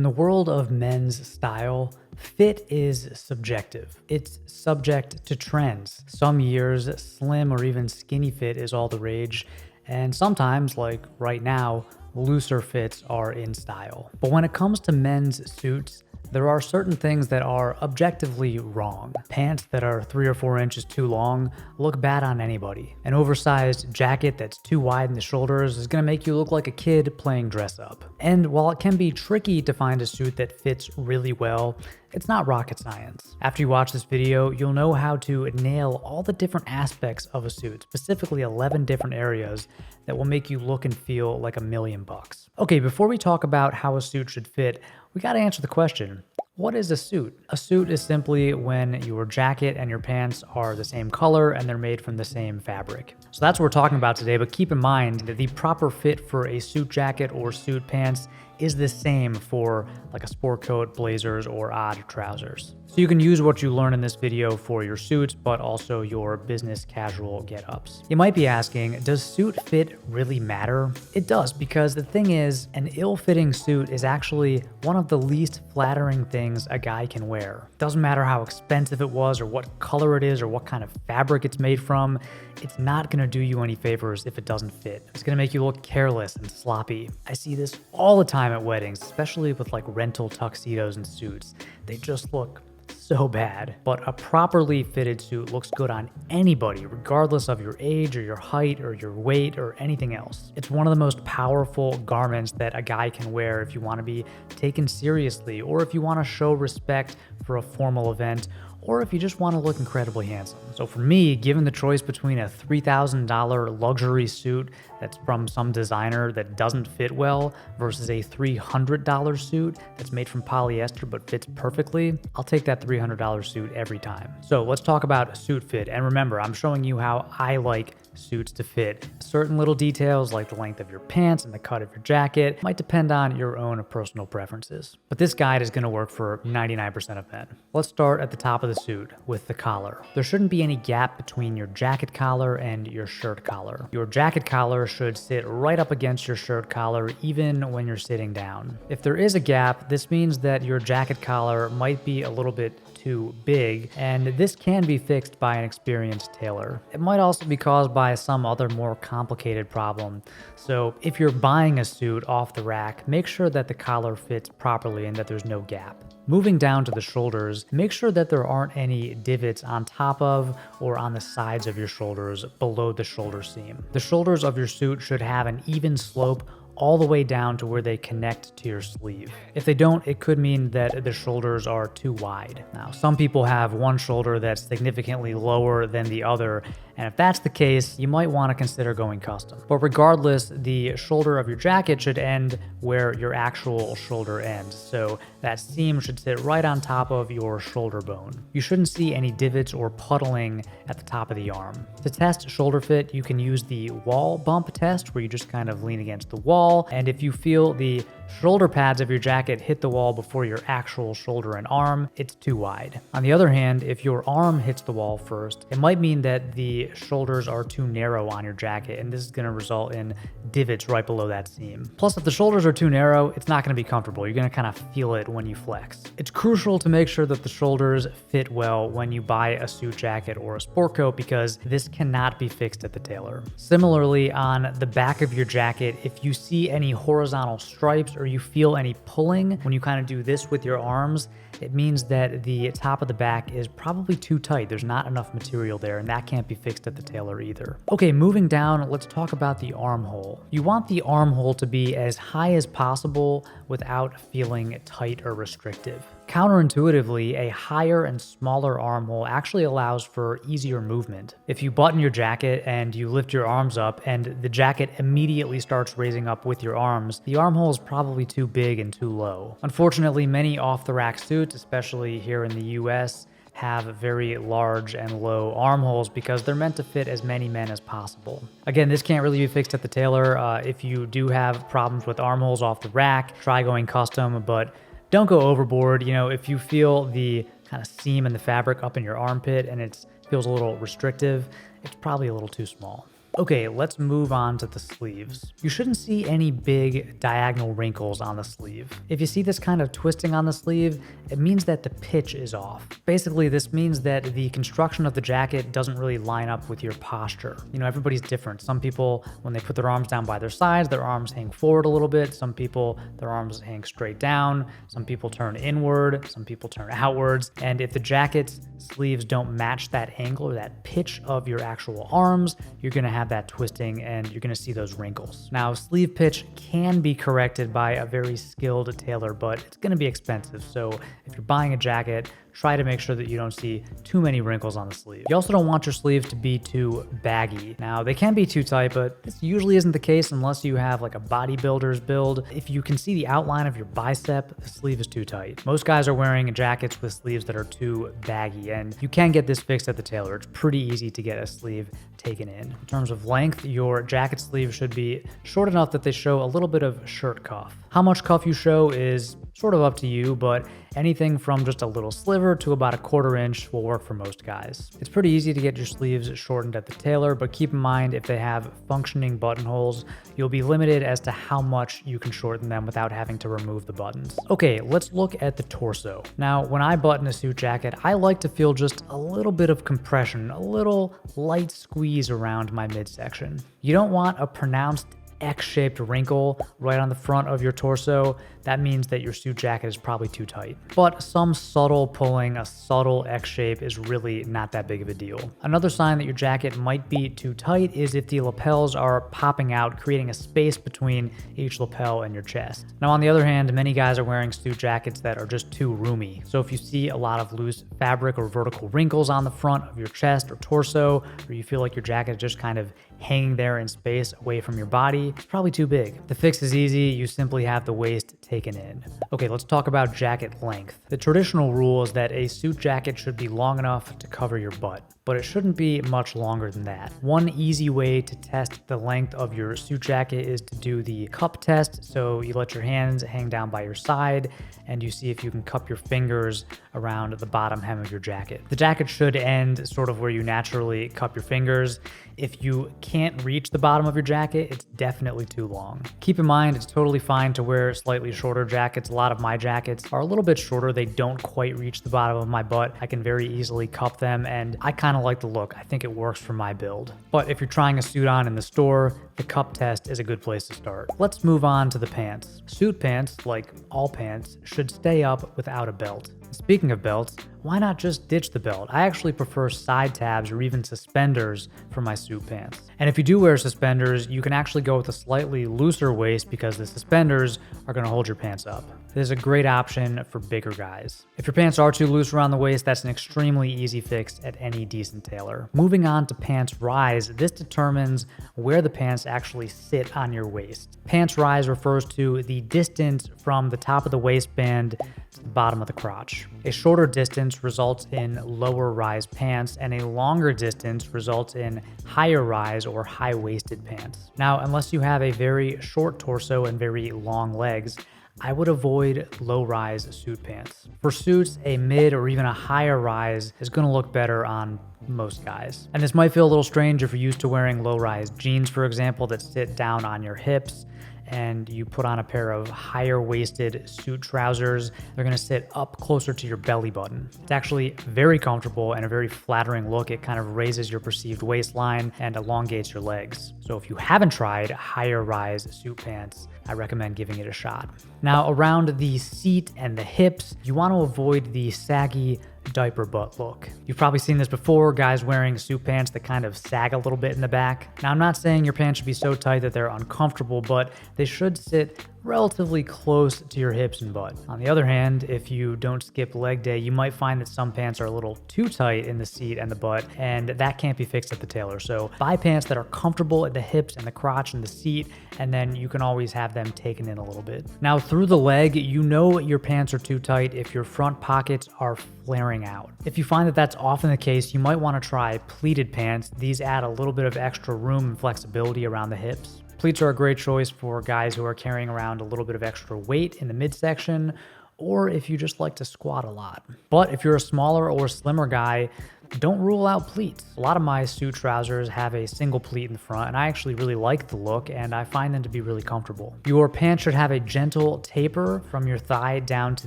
In the world of men's style, fit is subjective. It's subject to trends. Some years, slim or even skinny fit is all the rage, and sometimes, like right now, looser fits are in style. But when it comes to men's suits, there are certain things that are objectively wrong. Pants that are 3 or 4 inches too long look bad on anybody. An oversized jacket that's too wide in the shoulders is gonna make you look like a kid playing dress up. And while it can be tricky to find a suit that fits really well, it's not rocket science. After you watch this video, you'll know how to nail all the different aspects of a suit, specifically 11 different areas that will make you look and feel like $1,000,000. Okay, before we talk about how a suit should fit, we gotta answer the question, what is a suit? A suit is simply when your jacket and your pants are the same color and they're made from the same fabric. So that's what we're talking about today, but keep in mind that the proper fit for a suit jacket or suit pants is the same for like a sport coat, blazers, or odd trousers. So you can use what you learn in this video for your suits, but also your business casual get-ups. You might be asking, does suit fit really matter? It does, because the thing is, an ill-fitting suit is actually one of the least flattering things a guy can wear. Doesn't matter how expensive it was, or what color it is, or what kind of fabric it's made from, it's not gonna do you any favors if it doesn't fit. It's gonna make you look careless and sloppy. I see this all the time at weddings, especially with like rental tuxedos and suits. They just look so bad. But a properly fitted suit looks good on anybody, regardless of your age or your height or your weight or anything else. It's one of the most powerful garments that a guy can wear if you want to be taken seriously, or if you want to show respect for a formal event, or if you just want to look incredibly handsome. So for me, given the choice between a $3,000 luxury suit that's from some designer that doesn't fit well versus a $300 suit that's made from polyester but fits perfectly, I'll take that $300 suit every time. So let's talk about suit fit. And remember, I'm showing you how I like suits to fit. Certain little details like the length of your pants and the cut of your jacket might depend on your own personal preferences. But this guide is going to work for 99% of men. Let's start at the top of the suit with the collar. There shouldn't be any gap between your jacket collar and your shirt collar. Your jacket collar should sit right up against your shirt collar even when you're sitting down. If there is a gap, this means that your jacket collar might be a little bit too big, and this can be fixed by an experienced tailor. It might also be caused by some other more complicated problem. So if you're buying a suit off the rack, make sure that the collar fits properly and that there's no gap. Moving down to the shoulders, make sure that there aren't any divots on top of or on the sides of your shoulders below the shoulder seam. The shoulders of your suit should have an even slope all the way down to where they connect to your sleeve. If they don't, it could mean that the shoulders are too wide. Now, some people have one shoulder that's significantly lower than the other, and if that's the case, you might want to consider going custom. But regardless, the shoulder of your jacket should end where your actual shoulder ends, so that seam should sit right on top of your shoulder bone. You shouldn't see any divots or puddling at the top of the arm. To test shoulder fit, you can use the wall bump test, where you just kind of lean against the wall, and if you feel the shoulder pads of your jacket hit the wall before your actual shoulder and arm, it's too wide. On the other hand, if your arm hits the wall first, it might mean that the shoulders are too narrow on your jacket, and this is going to result in divots right below that seam. Plus, if the shoulders are too narrow, it's not going to be comfortable. You're going to kind of feel it when you flex. It's crucial to make sure that the shoulders fit well when you buy a suit jacket or a sport coat, because this cannot be fixed at the tailor. Similarly, on the back of your jacket, if you see any horizontal stripes or you feel any pulling when you kind of do this with your arms, it means that the top of the back is probably too tight. There's not enough material there, and that can't be fixed at the tailor either. Okay, moving down, let's talk about the armhole. You want the armhole to be as high as possible without feeling tight or restrictive. Counterintuitively, a higher and smaller armhole actually allows for easier movement. If you button your jacket and you lift your arms up and the jacket immediately starts raising up with your arms, the armhole is probably too big and too low. Unfortunately, many off-the-rack suits, especially here in the US, have very large and low armholes because they're meant to fit as many men as possible. Again, this can't really be fixed at the tailor. If you do have problems with armholes off the rack, try going custom, but don't go overboard. You know, if you feel the kind of seam in the fabric up in your armpit and it feels a little restrictive, it's probably a little too small. Okay, let's move on to the sleeves. You shouldn't see any big diagonal wrinkles on the sleeve. If you see this kind of twisting on the sleeve, it means that the pitch is off. Basically, this means that the construction of the jacket doesn't really line up with your posture. You know, everybody's different. Some people, when they put their arms down by their sides, their arms hang forward a little bit. Some people, their arms hang straight down. Some people turn inward. Some people turn outwards. And if the jacket's sleeves don't match that angle or that pitch of your actual arms, you're gonna have that twisting and you're gonna see those wrinkles. Now, sleeve pitch can be corrected by a very skilled tailor, but it's gonna be expensive. So if you're buying a jacket, try to make sure that you don't see too many wrinkles on the sleeve. You also don't want your sleeves to be too baggy. Now, they can be too tight, but this usually isn't the case unless you have like a bodybuilder's build. If you can see the outline of your bicep, the sleeve is too tight. Most guys are wearing jackets with sleeves that are too baggy, and you can get this fixed at the tailor. It's pretty easy to get a sleeve taken in. In terms of length, your jacket sleeve should be short enough that they show a little bit of shirt cuff. How much cuff you show is sort of up to you, but anything from just a little sliver to about 1/4 inch will work for most guys. It's pretty easy to get your sleeves shortened at the tailor, but keep in mind if they have functioning buttonholes, you'll be limited as to how much you can shorten them without having to remove the buttons. Okay, let's look at the torso. Now, when I button a suit jacket, I like to feel just a little bit of compression, a little light squeeze around my midsection. You don't want a pronounced X-shaped wrinkle right on the front of your torso. That means that your suit jacket is probably too tight. But some subtle pulling, a subtle X shape is really not that big of a deal. Another sign that your jacket might be too tight is if the lapels are popping out, creating a space between each lapel and your chest. Now, on the other hand, many guys are wearing suit jackets that are just too roomy. So if you see a lot of loose fabric or vertical wrinkles on the front of your chest or torso, or you feel like your jacket is just kind of hanging there in space away from your body, it's probably too big. The fix is easy. You simply have the waist taken in. Okay, let's talk about jacket length. The traditional rule is that a suit jacket should be long enough to cover your butt, but it shouldn't be much longer than that. One easy way to test the length of your suit jacket is to do the cup test. So you let your hands hang down by your side and you see if you can cup your fingers around the bottom hem of your jacket. The jacket should end sort of where you naturally cup your fingers. If you can't reach the bottom of your jacket, it's definitely too long. Keep in mind, it's totally fine to wear slightly shorter jackets. A lot of my jackets are a little bit shorter. They don't quite reach the bottom of my butt. I can very easily cup them, and I kind of like the look. I think it works for my build. But if you're trying a suit on in the store, the cup test is a good place to start. Let's move on to the pants. Suit pants, like all pants, should stay up without a belt. Speaking of belts, why not just ditch the belt? I actually prefer side tabs or even suspenders for my suit pants. And if you do wear suspenders, you can actually go with a slightly looser waist because the suspenders are going to hold your pants up. This is a great option for bigger guys. If your pants are too loose around the waist, that's an extremely easy fix at any decent tailor. Moving on to pants rise, this determines where the pants actually sit on your waist. Pants rise refers to the distance from the top of the waistband to the bottom of the crotch. A shorter distance results in lower rise pants, and a longer distance results in higher rise or high-waisted pants. Now, unless you have a very short torso and very long legs, I would avoid low-rise suit pants. For suits, a mid or even a higher rise is going to look better on most guys. And this might feel a little strange if you're used to wearing low-rise jeans, for example, that sit down on your hips, and you put on a pair of higher waisted suit trousers. They're gonna sit up closer to your belly button. It's actually very comfortable and a very flattering look. It kind of raises your perceived waistline and elongates your legs. So if you haven't tried higher rise suit pants, I recommend giving it a shot. Now, around the seat and the hips, you want to avoid the saggy diaper butt look. You've probably seen this before, guys wearing suit pants that kind of sag a little bit in the back. Now, I'm not saying your pants should be so tight that they're uncomfortable, but they should sit relatively close to your hips and butt. On the other hand, if you don't skip leg day, you might find that some pants are a little too tight in the seat and the butt, and that can't be fixed at the tailor. So buy pants that are comfortable at the hips and the crotch and the seat, and then you can always have them taken in a little bit. Now, through the leg, you know your pants are too tight if your front pockets are flaring out. If you find that that's often the case, you might want to try pleated pants. These add a little bit of extra room and flexibility around the hips. Pleats are a great choice for guys who are carrying around a little bit of extra weight in the midsection, or if you just like to squat a lot. But if you're a smaller or slimmer guy, Don't rule out pleats. A lot of my suit trousers have a single pleat in the front, and I actually really like the look, and I find them to be really comfortable. Your pants should have a gentle taper from your thigh down to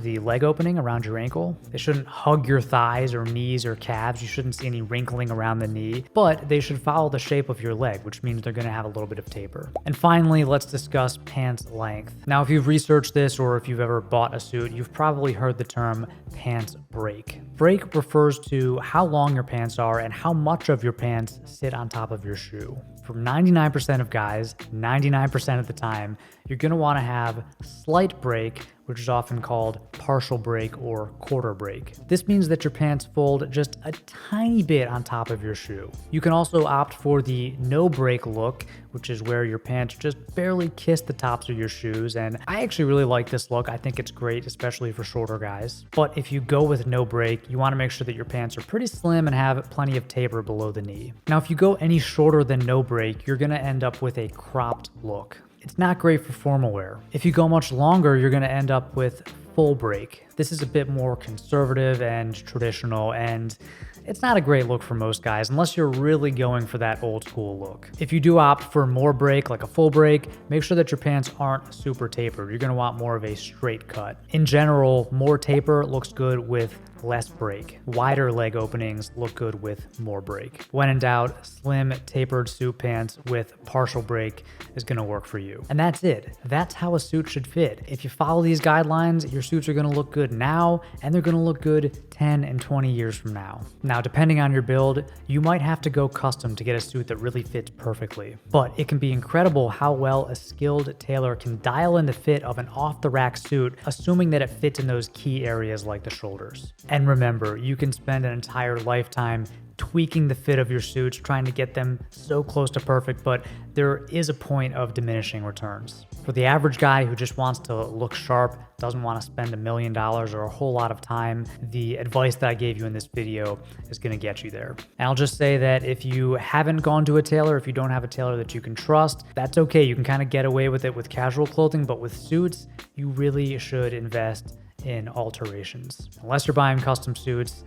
the leg opening around your ankle. They shouldn't hug your thighs or knees or calves. You shouldn't see any wrinkling around the knee, but they should follow the shape of your leg, which means they're going to have a little bit of taper. And finally, let's discuss pants length. Now, if you've researched this or if you've ever bought a suit, you've probably heard the term pants break. Break refers to how long your pants are and how much of your pants sit on top of your shoe. For 99% of guys, 99% of the time, you're going to want to have slight break, which is often called partial break or quarter break. This means that your pants fold just a tiny bit on top of your shoe. You can also opt for the no break look, which is where your pants just barely kiss the tops of your shoes, and I actually really like this look. I think it's great, especially for shorter guys. But if you go with no break, you want to make sure that your pants are pretty slim and have plenty of taper below the knee. Now, if you go any shorter than no break, you're going to end up with a cropped look. It's not great for formal wear. If you go much longer, you're going to end up with full break. This is a bit more conservative and traditional, and it's not a great look for most guys unless you're really going for that old school look. If you do opt for more break, like a full break, make sure that your pants aren't super tapered. You're going to want more of a straight cut. In general, more taper looks good with less break. Wider leg openings look good with more break. When in doubt, slim tapered suit pants with partial break is going to work for you. And that's it. That's how a suit should fit. If you follow these guidelines, your suits are going to look good now, and they're going to look good 10 and 20 years from now. Now, depending on your build, you might have to go custom to get a suit that really fits perfectly. But it can be incredible how well a skilled tailor can dial in the fit of an off-the-rack suit, assuming that it fits in those key areas like the shoulders. And remember, you can spend an entire lifetime tweaking the fit of your suits, trying to get them so close to perfect, but there is a point of diminishing returns. For the average guy who just wants to look sharp, doesn't want to spend $1 million or a whole lot of time, the advice that I gave you in this video is going to get you there. And I'll just say that if you haven't gone to a tailor, if you don't have a tailor that you can trust, that's okay. You can kind of get away with it with casual clothing, but with suits, you really should invest in alterations. Unless you're buying custom suits,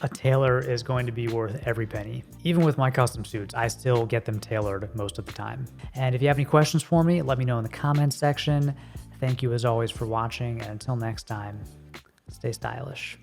a tailor is going to be worth every penny. Even with my custom suits, I still get them tailored most of the time. And if you have any questions for me, let me know in the comments section. Thank you as always for watching, and until next time, stay stylish.